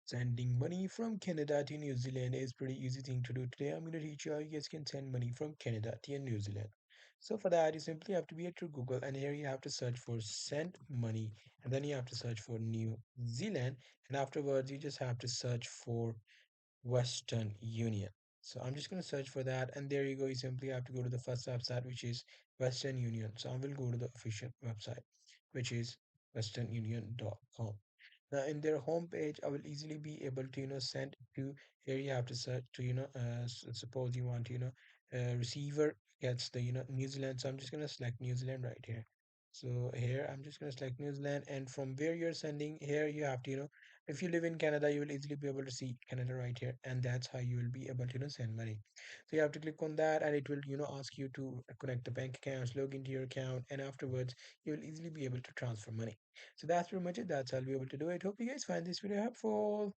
Sending money from Canada to New Zealand is pretty easy thing to do. Today I'm going to teach you how you guys can send money from Canada to New Zealand. So for that, you simply have to be at your Google, and here you have to search for send money, and then you have to search for New Zealand, and afterwards you just have to search for Western Union. So I'm just going to search for that, and there you go. You simply have to go to the first website, which is Western Union. So I will go to the official website, which is westernunion.com. Now in their homepage, I will easily be able to, send to here you have to search to, suppose you want, receiver gets the, New Zealand. So I'm just going to select New Zealand right here. So here I'm just going to select New Zealand, and from where you're sending here, you have to, if you live in Canada, you will easily be able to see Canada right here, and that's how you will be able to, send money. So you have to click on that, and it will, ask you to connect the bank accounts, log into your account, and afterwards you will easily be able to transfer money. So that's pretty much it. That's how I'll be able to do it. Hope you guys find this video helpful.